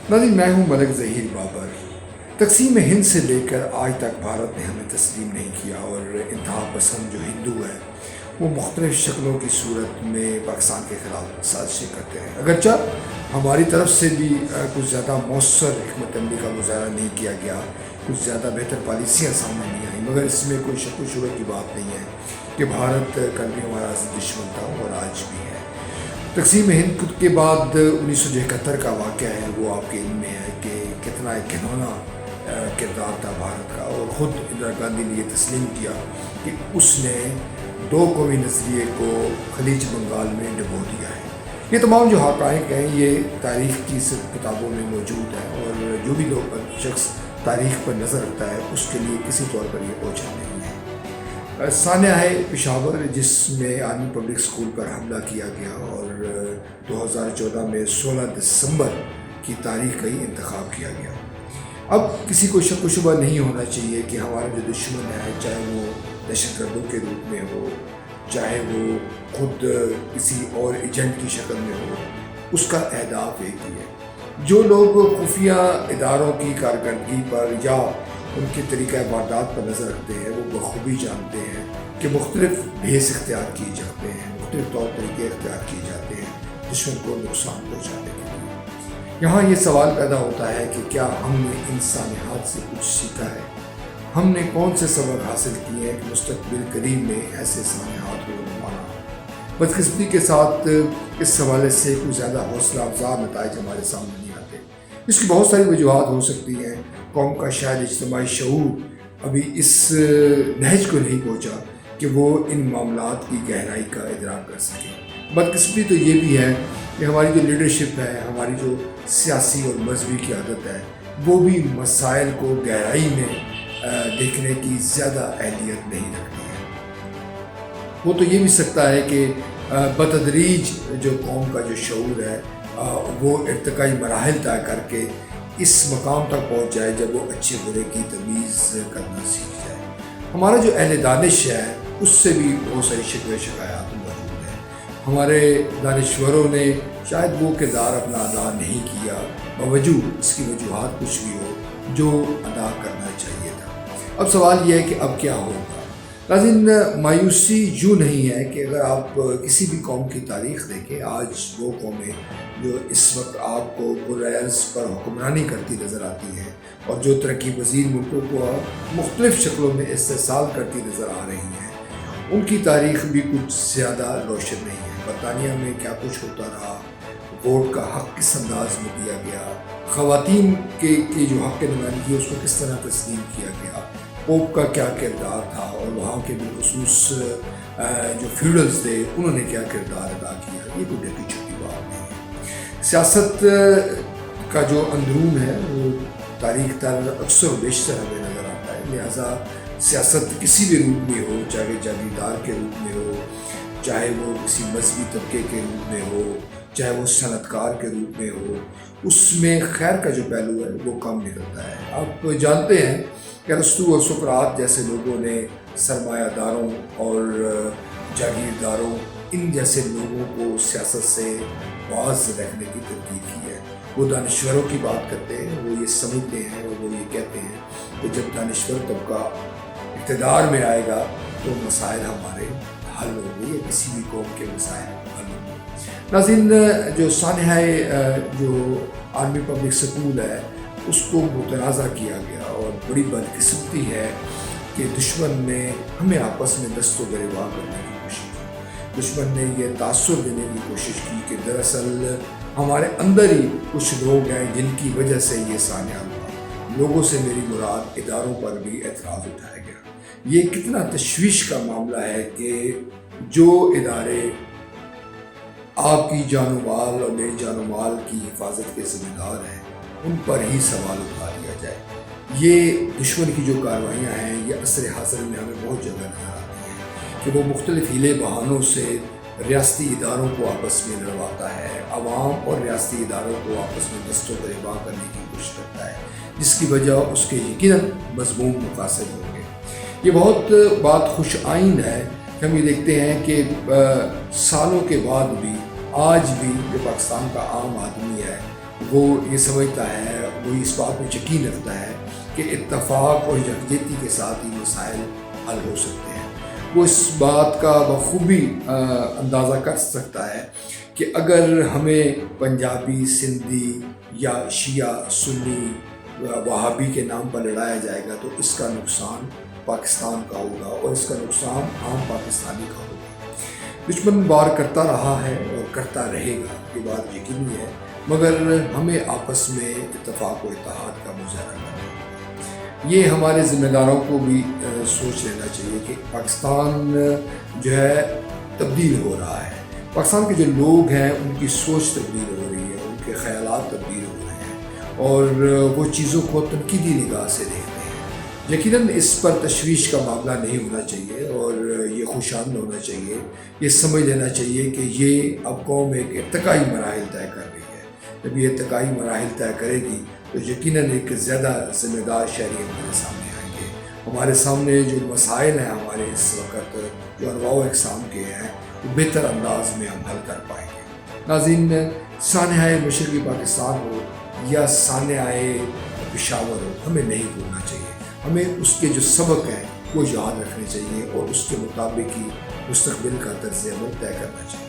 ناظرین، میں ہوں ملک ظہیر بابر۔ تقسیم ہند سے لے کر آج تک بھارت نے ہمیں تسلیم نہیں کیا، اور انتہا پسند جو ہندو ہے وہ مختلف شکلوں کی صورت میں پاکستان کے خلاف سازشیں کرتے ہیں۔ اگرچہ ہماری طرف سے بھی کچھ زیادہ مؤثر حکمت عملی کا مظاہرہ نہیں کیا گیا، کچھ زیادہ بہتر پالیسیاں سامنے نہیں آئیں، مگر اس میں کوئی شک و شبہ کی بات نہیں ہے کہ بھارت کل بھی ہمارا دشمن تھا اور آج بھی ہے۔ تقسیم ہند کے بعد 1971 کا واقعہ ہے، وہ آپ کے علم میں ہے کہ کتنا ایک گھناؤنا کردار تھا بھارت کا، اور خود اندرا گاندھی نے یہ تسلیم کیا کہ اس نے دو قومی نظریے کو خلیج بنگال میں ڈبو دیا ہے۔ یہ تمام جو حقائق ہیں یہ تاریخ کی صرف کتابوں میں موجود ہیں، اور جو بھی لوگ شخص تاریخ پر نظر رکھتا ہے اس کے لیے کسی طور پر یہ اوجھل نہیں ہے۔ سانحہ ہے پشاور، جس میں آرمی پبلک اسکول پر حملہ کیا گیا، اور 2014 میں 16 دسمبر کی تاریخ کا ہی انتخاب کیا گیا۔ اب کسی کو شک و شبہ نہیں ہونا چاہیے کہ ہمارا جو دشمن ہے، چاہے وہ دہشت گردوں کے روپ میں ہو، چاہے وہ خود کسی اور ایجنٹ کی شکل میں ہو، اس کا اہداف ایک ہی ہے۔ جو لوگ خفیہ اداروں کی کارکردگی پر یا ان کے طریقہ واردات پر نظر رکھتے ہیں، وہ بخوبی جانتے ہیں کہ مختلف بھیس اختیار کیے جاتے ہیں، مختلف طور طریقے اختیار کیے جاتے ہیں دشمن کو نقصان پہنچانے کے لیے۔ یہاں یہ سوال پیدا ہوتا ہے کہ کیا ہم نے ان سانحات سے کچھ سیکھا ہے؟ ہم نے کون سے سبق حاصل کیے ہیں کہ مستقبل قریب میں ایسے سانحات کو نمانا؟ بدقسمتی کے ساتھ اس حوالے سے کوئی زیادہ حوصلہ افزا نتائج ہمارے سامنے نہیں آتے۔ اس کی بہت ساری وجوہات ہو سکتی ہیں۔ قوم کا شاید اجتماعی شعور ابھی اس نہج کو نہیں پہنچا کہ وہ ان معاملات کی گہرائی کا ادراک کر سکے۔ بدقسمتی تو یہ بھی ہے کہ ہماری جو لیڈرشپ ہے، ہماری جو سیاسی اور مذہبی قیادت ہے، وہ بھی مسائل کو گہرائی میں دیکھنے کی زیادہ اہلیت نہیں رکھتی ہے۔ وہ تو یہ بھی سکتا ہے کہ بتدریج جو قوم کا جو شعور ہے وہ ارتقائی مراحل طے کر کے اس مقام تک پہنچ جائے جب وہ اچھے برے کی تمیز کرنا سیکھ جائے۔ ہمارا جو اہل دانش ہے اس سے بھی بہت ساری شکوے شکایات موجود ہیں۔ ہمارے دانشوروں نے شاید وہ کردار اپنا ادا نہیں کیا، باوجود اس کی وجوہات کچھ بھی ہو جو ادا کرنا چاہیے تھا۔ اب سوال یہ ہے کہ اب کیا ہوگا؟ ناظرین، مایوسی یوں نہیں ہے کہ اگر آپ کسی بھی قوم کی تاریخ دیکھیں، آج وہ قومیں جو اس وقت آپ کو برعرض پر حکمرانی کرتی نظر آتی ہیں اور جو ترقی پذیر ملکوں کو مختلف شکلوں میں استحصال کرتی نظر آ رہی ہیں، ان کی تاریخ بھی کچھ زیادہ روشن نہیں ہے۔ برطانیہ میں کیا کچھ ہوتا رہا، ووٹ کا حق کس انداز میں دیا گیا، خواتین کے جو حق نمائندگی اس کو کس طرح تسلیم کیا گیا، پوپ کا کیا کردار تھا، اور وہاں کے بالخصوص جو فیوڈلز تھے انہوں نے کیا کردار ادا کیا، یہ کوئی ڈھکی چھپی بات نہیں ہے۔ سیاست کا جو اندرون ہے وہ تاریخ تر اکثر و بیشتر ہمیں نظر آتا ہے، لہٰذا سیاست کسی بھی روپ میں ہو، چاہے جاگیردار کے روپ میں ہو، چاہے وہ کسی مذہبی طبقے کے روپ میں ہو، چاہے وہ صنعت کار کے روپ میں ہو، اس میں خیر کا جو پہلو ہے وہ کم نکلتا ہے۔ آپ جانتے ہیں کہ ارسطو اور سقراط جیسے لوگوں نے سرمایہ داروں اور جاگیرداروں ان جیسے لوگوں کو سیاست سے باز رکھنے کی ترغیب کی ہے۔ وہ دانشوروں کی بات کرتے ہیں، وہ یہ سمجھتے ہیں اور وہ یہ کہتے ہیں کہ جب دانشور طبقہ اقتدار میں آئے گا تو مسائل ہمارے حل ہوں گے، یا کسی بھی قوم کے مسائل حل ہوں گے۔ ناظرین، جو سانحہ جو آرمی پبلک اسکول ہے اس کو متنازع کیا گیا، اور بڑی بدقسمتی ہے کہ دشمن نے ہمیں آپس میں دست و گریباں کرنے کی کوشش کی۔ دشمن نے یہ تاثر دینے کی کوشش کی کہ دراصل ہمارے اندر ہی کچھ لوگ ہیں جن کی وجہ سے یہ سانحہ ہوا۔ لوگوں سے میری مراد اداروں پر بھی اعتراض اٹھایا گیا۔ یہ کتنا تشویش کا معاملہ ہے کہ جو ادارے آپ کی جان و مال اور میری جان و مال کی حفاظت کے ذمہ دار ہیں ان پر ہی سوال اٹھا لیا جائے۔ یہ دشمن کی جو کارروائیاں ہیں یہ عصر حاضر میں ہمیں بہت جگہ نظر آتی ہیں کہ وہ مختلف ہیلے بہانوں سے ریاستی اداروں کو آپس میں لڑواتا ہے، عوام اور ریاستی اداروں کو آپس میں دست و گریباں کرنے کی کوشش کرتا ہے، جس کی وجہ اس کے یقیناً مضمون مقاصد ہوں گے۔ یہ بہت بات خوش آئند ہے کہ ہم یہ دیکھتے ہیں کہ سالوں کے بعد بھی آج بھی جو پاکستان کا عام آدمی ہے وہ یہ سمجھتا ہے، وہ اس بات میں یقین رکھتا ہے کہ اتفاق اور یکجہتی کے ساتھ ہی مسائل حل ہو سکتے ہیں۔ وہ اس بات کا بخوبی اندازہ کر سکتا ہے کہ اگر ہمیں پنجابی، سندھی یا شیعہ، سنی، وہابی کے نام پر لڑایا جائے گا تو اس کا نقصان پاکستان کا ہوگا اور اس کا نقصان عام پاکستانی کا ہوگا۔ دشمن وار کرتا رہا ہے اور کرتا رہے گا، یہ بات یقینی ہے، مگر ہمیں آپس میں اتفاق و اتحاد کا مظاہرہ کرنا ہے۔ یہ ہمارے ذمہ داروں کو بھی سوچ لینا چاہیے کہ پاکستان جو ہے تبدیل ہو رہا ہے، پاکستان کے جو لوگ ہیں ان کی سوچ تبدیل ہو رہی ہے، ان کے خیالات تبدیل ہو رہے ہیں اور وہ چیزوں کو تنقیدی نگاہ سے دیکھتے ہیں۔ یقیناً اس پر تشویش کا معاملہ نہیں ہونا چاہیے اور یہ خوشامد ہونا چاہیے، یہ سمجھ لینا چاہیے کہ یہ اب قوم ایک ارتقائی مراحل طے کر رہی ہے۔ جب یہ ارتقائی مراحل طے کرے گی تو یقیناً ایک زیادہ ذمہ دار شہری ہمارے سامنے آئیں گے۔ ہمارے سامنے جو مسائل ہیں ہمارے اس وقت جو انواع و اقسام کے ہیں وہ بہتر انداز میں ہم حل کر پائیں گے۔ ناظرین، سانحۂ مشرقی پاکستان ہو یا سانحۂ پشاور ہو، ہمیں نہیں بھولنا چاہیے، ہمیں اس کے جو سبق ہیں وہ یاد رکھنے چاہیے اور اس کے مطابق ہی مستقبل کا طرز عمل طے کرنا چاہیے۔